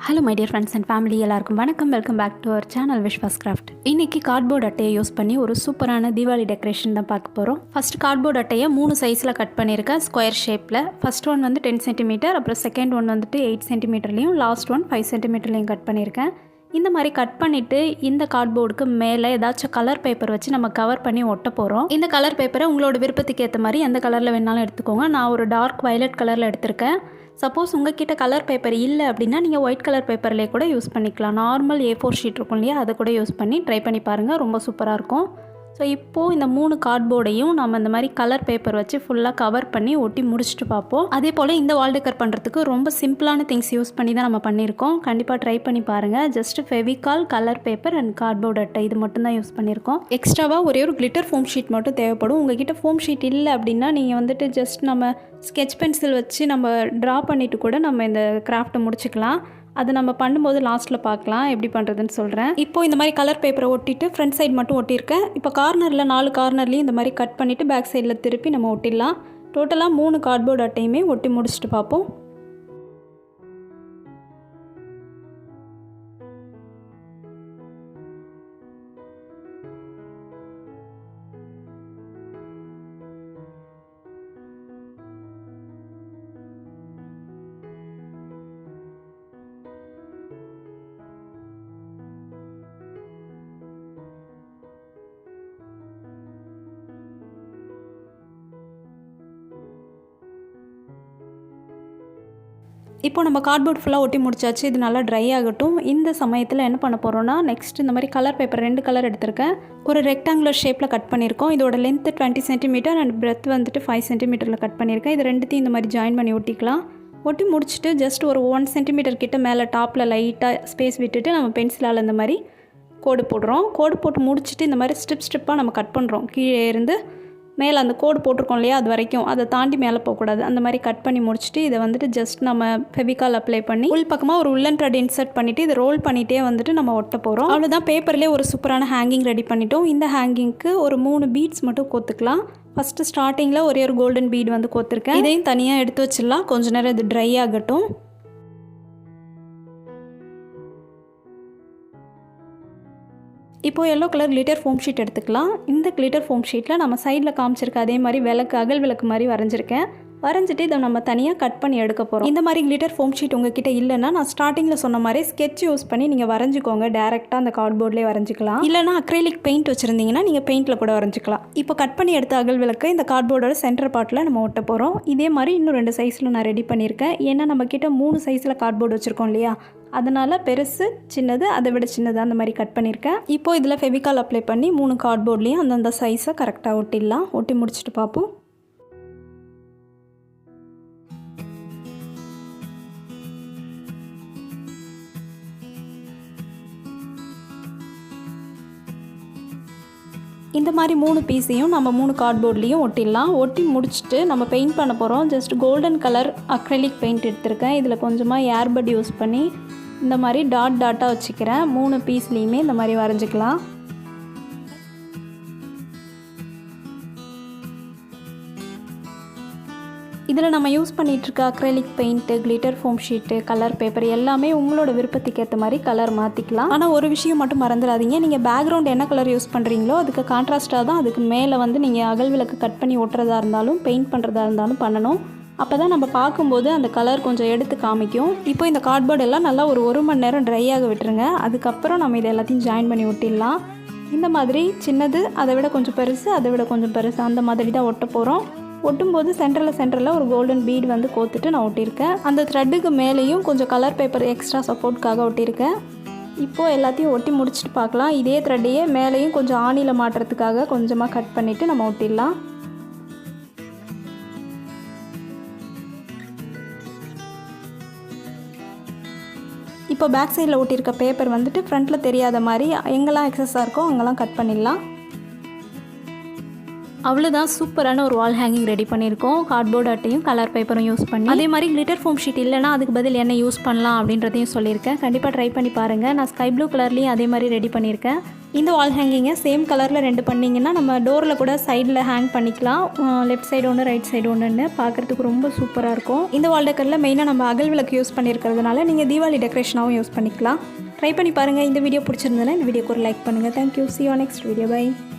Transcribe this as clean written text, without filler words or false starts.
Hello my dear friends and family எல்லாருக்கும் வணக்கம். Welcome back to our channel Vishwas craft. இன்றைக்கி cardboard அட்டையை use பண்ணி ஒரு சூப்பரான தீபாவளி டெக்கரேஷன் தான் பார்க்க போகிறோம். ஃபஸ்ட் கார்ட்போர்ட் அட்டையை 3 சைஸில் கட் பண்ணியிருக்கேன் ஸ்கொயர் ஷேப்பில். ஃபஸ்ட் ஒன் வந்து 10 சென்டிமீட்டர், அப்புறம் செகண்ட் ஒன் வந்துட்டு 8 சென்டிமீட்டர்லேயும், லாஸ்ட் ஒன் 5 சென்டிமீட்டர்லேயும் கட் பண்ணியிருக்கேன். இந்த மாதிரி கட் பண்ணிவிட்டு இந்த கார்ட்போர்டுக்கு மேலே ஏதாச்சும் கலர் பேப்பர் வச்சு நம்ம கவர் பண்ணி ஒட்ட போகிறோம். இந்த கலர் பேப்பரை உங்களோட விருப்பத்துக்கு ஏற்ற மாதிரி எந்த கலரில் வேணாலும் எடுத்துக்கோங்க. நான் ஒரு டார்க் வயலட் கலரில் எடுத்திருக்கேன். சப்போஸ் உங்ககிட்ட கலர் பேப்பர் இல்லை அப்படின்னா நீங்கள் ஒயிட் கலர் பேப்பர்லேயே கூட யூஸ் பண்ணிக்கலாம். நார்மல் A4 ஷீட் இருக்கும் இல்லையா, அதை கூட யூஸ் பண்ணி ட்ரை பண்ணி பாருங்கள், ரொம்ப சூப்பராக இருக்கும். ஸோ இப்போது இந்த 3 கார்ட்போர்டையும் நம்ம இந்த மாதிரி கலர் பேப்பர் வச்சு ஃபுல்லாக கவர் பண்ணி ஒட்டி முடிச்சுட்டு பார்ப்போம். அதே போல் இந்த வால் டெக்கர் பண்ணுறதுக்கு ரொம்ப சிம்பிளான திங்ஸ் யூஸ் பண்ணி தான் நம்ம பண்ணியிருக்கோம். கண்டிப்பாக ட்ரை பண்ணி பாருங்கள். Just Fevicol, colour paper and cardboard அட்டை இது மட்டும் தான் யூஸ் பண்ணியிருக்கோம். எக்ஸ்ட்ராவாக ஒரே ஒரு கிளிட்டர் ஃபோம் ஷீட் மட்டும் தேவைப்படும். உங்ககிட்ட ஃபோம் ஷீட் இல்லை அப்படின்னா நீங்கள் வந்துட்டு ஜஸ்ட் நம்ம ஸ்கெட்ச் பென்சில் வச்சு நம்ம ட்ரா பண்ணிவிட்டு கூட நம்ம இந்த கிராஃப்ட்டை முடிச்சுக்கலாம். அதை நம்ம பண்ணும்போது லாஸ்ட்டில் பார்க்கலாம் எப்படி பண்ணுறதுன்னு சொல்கிறேன். இப்போது இந்த மாதிரி கலர் பேப்பரை ஒட்டிட்டு ஃப்ரண்ட் சைடு மட்டும் ஒட்டியிருக்கேன். இப்போ கார்னரில் 4 கார்னர்லேயும் இந்த மாதிரி கட் பண்ணிவிட்டு பேக் சைடில் திருப்பி நம்ம ஒட்டிடலாம். டோட்டலாக 3 கார்ட்போர்ட் அட்டையுமே ஒட்டி முடிச்சுட்டு பார்ப்போம். இப்போ நம்ம கார்ட்போர்ட் ஃபுல்லாக ஒட்டி முடிச்சாச்சு. இது நல்லா ட்ரை ஆகட்டும். இந்த சமயத்தில் என்ன பண்ண போகிறோன்னா, நெக்ஸ்ட் இந்த மாதிரி கலர் பேப்பர் 2 கலர் எடுத்திருக்கேன். ஒரு ரெக்டாங்குலர் ஷேப்பில் கட் பண்ணியிருக்கோம். இதோட லென்த்து 20 சென்டிமீட்டர் அண்ட் பிரெத் வந்துட்டு 5 சென்டிமீட்டரில் கட் பண்ணியிருக்கேன். இது ரெண்டுத்தையும் இந்த மாதிரி ஜாயின் பண்ணி ஒட்டிக்கலாம். ஒட்டி முடிச்சுட்டு ஜஸ்ட் ஒரு 1 சென்டிமீட்டர் கிட்ட மேலே டாப்பில் லைட்டாக ஸ்பேஸ் விட்டுட்டு நம்ம பென்சிலால் இந்த மாதிரி கோடு போடுறோம். கோடு போட்டு முடிச்சுட்டு இந்த மாதிரி ஸ்ட்ரிப்பாக நம்ம கட் பண்ணுறோம். கீழே இருந்து மேலே அந்த கோடு போட்டிருக்கோம் இல்லையா, அது வரைக்கும் அதை தாண்டி மேலே போகக்கூடாது. அந்த மாதிரி கட் பண்ணி முடிச்சுட்டு இதை வந்துட்டு ஜஸ்ட் நம்ம ஃபெவிகால் அப்ளை பண்ணி உள் பக்கமாக ஒரு உள்ளன் த்ரெட் இன்சர்ட் பண்ணிவிட்டு இதை ரோல் பண்ணிகிட்டே வந்துட்டு நம்ம ஒட்ட போகிறோம். அவ்வளோதான், பேப்பர்லேயே ஒரு சூப்பரான ஹேங்கிங் ரெடி பண்ணிட்டோம். இந்த ஹேங்கிங்க்கு ஒரு 3 பீட்ஸ் மட்டும் கோத்துக்கலாம். ஃபஸ்ட்டு ஸ்டார்டிங்கில் ஒரே ஒரு கோல்டன் பீட் வந்து கோத்துருக்கேன். இதையும் தனியாக எடுத்து வச்சிடலாம். கொஞ்ச நேரம் இது ட்ரை ஆகட்டும். இப்போது yellow colour glitter foam sheet எடுத்துக்கலாம். இந்த கிளிட்டர் ஃபோம் ஷீட்டில் நம்ம சைடில் காமிச்சிருக்க அதே மாதிரி அகல் விளக்கு மாதிரி வரைஞ்சிருக்கேன். வரைஞ்சிட்டு இதை நம்ம தனியாக கட் பண்ணி எடுக்க போகிறோம். இந்த மாதிரி கிளிட்டர் ஃபோம் ஷீட் உங்ககிட்ட இல்லைன்னா நான் ஸ்டார்டிங்கில் சொன்ன மாதிரி ஸ்கெட்ச் யூஸ் பண்ணி நீங்கள் வரைஞ்சிக்கோங்க. டேரெக்டாக அந்த கார்ட்போர்ட்லேயே வரைஞ்சிக்கலாம். இல்லைனா அக்ரைலிக் பெயிண்ட் வச்சுருந்தீங்கன்னா நீங்கள் பெயிண்டில் கூட வரைஞ்சிக்கலாம். இப்போ கட் பண்ணி எடுத்த அகல் விளக்கு இந்த கார்ட்போர்டோட சென்டர் பார்ட்டில் நம்ம ஒட்ட போகிறோம். இதே மாதிரி இன்னும் 2 சைஸில் நான் ரெடி பண்ணியிருக்கேன். ஏன்னா நம்மக்கிட்ட 3 சைஸில் கார்ட்போர்டு வச்சுருக்கோம் இல்லையா, அதனால் பெருசு சின்னது அதை விட சின்னது அந்த மாதிரி கட் பண்ணியிருக்கேன். இப்போது இதில் ஃபெவிகால் அப்ளை பண்ணி 3 கார்ட்போர்ட்லேயும் அந்தந்த சைஸை கரெக்டாக ஒட்டிடலாம். ஒட்டி முடிச்சுட்டு பார்ப்போம். இந்த மாதிரி 3 பீஸையும் நம்ம 3 கார்ட்போர்ட்லேயும் ஒட்டிடலாம். ஒட்டி முடிச்சுட்டு நம்ம பெயிண்ட் பண்ண போகிறோம். Just golden colour acrylic paint எடுத்திருக்கேன். இதில் கொஞ்சமாக ஏர்பட் யூஸ் பண்ணி இந்த மாதிரி டாட்டாக வச்சுக்கிறேன். 3 பீஸ்லேயுமே இந்த மாதிரி வரைஞ்சிக்கலாம். இதில் நம்ம யூஸ் பண்ணிகிட்ருக்க acrylic paint, glitter foam sheet, colour paper எல்லாமே உங்களோட விருப்பத்துக்கு ஏற்ற மாதிரி கலர் மாற்றிக்கலாம். ஆனால் ஒரு விஷயம் மட்டும் மறந்துடாதீங்க, நீங்கள் பேக்ரவுண்ட் என்ன கலர் யூஸ் பண்ணுறீங்களோ அதுக்கு கான்ட்ராஸ்ட்டாக தான் அதுக்கு மேலே வந்து நீங்கள் அகல் விளக்கு கட் பண்ணி ஒட்டுறதா இருந்தாலும் பெயிண்ட் பண்ணுறதா இருந்தாலும் பண்ணணும். அப்போ தான் நம்ம பார்க்கும்போது அந்த கலர் கொஞ்சம் எடுத்து காமிக்கும். இப்போ இந்த கார்ட்போர்ட் எல்லாம் நல்லா ஒரு 1 மணி நேரம் ட்ரை ஆக விட்டுருங்க. அதுக்கப்புறம் நம்ம இதை எல்லாத்தையும் ஜாயின் பண்ணி ஒட்டிடலாம். இந்த மாதிரி சின்னது, அதை விட கொஞ்சம் பெருசு, அதை விட கொஞ்சம் பெருசு, அந்த மாதிரி தான் ஒட்ட போகிறோம். ஒட்டும்போது சென்டரில் ஒரு கோல்டன் பீட் வந்து கோத்துட்டு நான் ஒட்டியிருக்கேன். அந்த த்ரெட்டுக்கு மேலேயும் கொஞ்சம் கலர் பேப்பர் எக்ஸ்ட்ரா சப்போர்ட்காக ஒட்டியிருக்கேன். இப்போது எல்லாத்தையும் ஒட்டி முடிச்சுட்டு பார்க்கலாம். இதே த்ரெட்டையே மேலேயும் கொஞ்சம் ஆணியில் மாட்டுறதுக்காக கொஞ்சமாக கட் பண்ணிவிட்டு நம்ம ஒட்டிடலாம். இப்போ பேக் சைடில் ஒட்டியிருக்க பேப்பர் வந்துட்டு ஃப்ரண்ட்டில் தெரியாத மாதிரி எங்கெல்லாம் எக்ஸஸாக இருக்கோ அங்கெல்லாம் கட் பண்ணிடலாம். அவ்வளோதான், சூப்பரான ஒரு வால் ஹேங்கிங் ரெடி பண்ணியிருக்கோம். கார்ட்போர்ட் அட்டையும் கலர் பேப்பரும் யூஸ் பண்ணி. அதே மாதிரி கிளிட்டர் ஃபோம் ஷீட் இல்லைனா அதுக்கு பதில் என்ன யூஸ் பண்ணலாம் அப்படின்றதையும் சொல்லியிருக்கேன். கண்டிப்பாக ட்ரை பண்ணி பாருங்கள். நான் ஸ்கை ப்ளூ கலர்லேயும் அதே மாதிரி ரெடி பண்ணியிருக்கேன். இந்த வால் ஹேங்கிங்கை சேம் கலரில் 2 பண்ணிங்கன்னா நம்ம டோரில் கூட சைடில் ஹேங் பண்ணிக்கலாம். லெஃப்ட் சைடு ஒன்று, ரைட் சைடு ஒன்றுன்னு பார்க்குறதுக்கு ரொம்ப சூப்பராக இருக்கும். இந்த வால் டெக்கரில் மெயினாக நம்ம அகல் விளக்கு யூஸ் பண்ணியிருக்கிறதுனால நீங்கள் தீபாவளி டெக்கரேஷனாகவும் யூஸ் பண்ணிக்கலாம். ட்ரை பண்ணி பாருங்கள். இந்த வீடியோ பிடிச்சிருந்ததுன்னா இந்த வீடியோக்கு ஒரு லைக் பண்ணுங்கள். Thank you. See you on next video. Bye.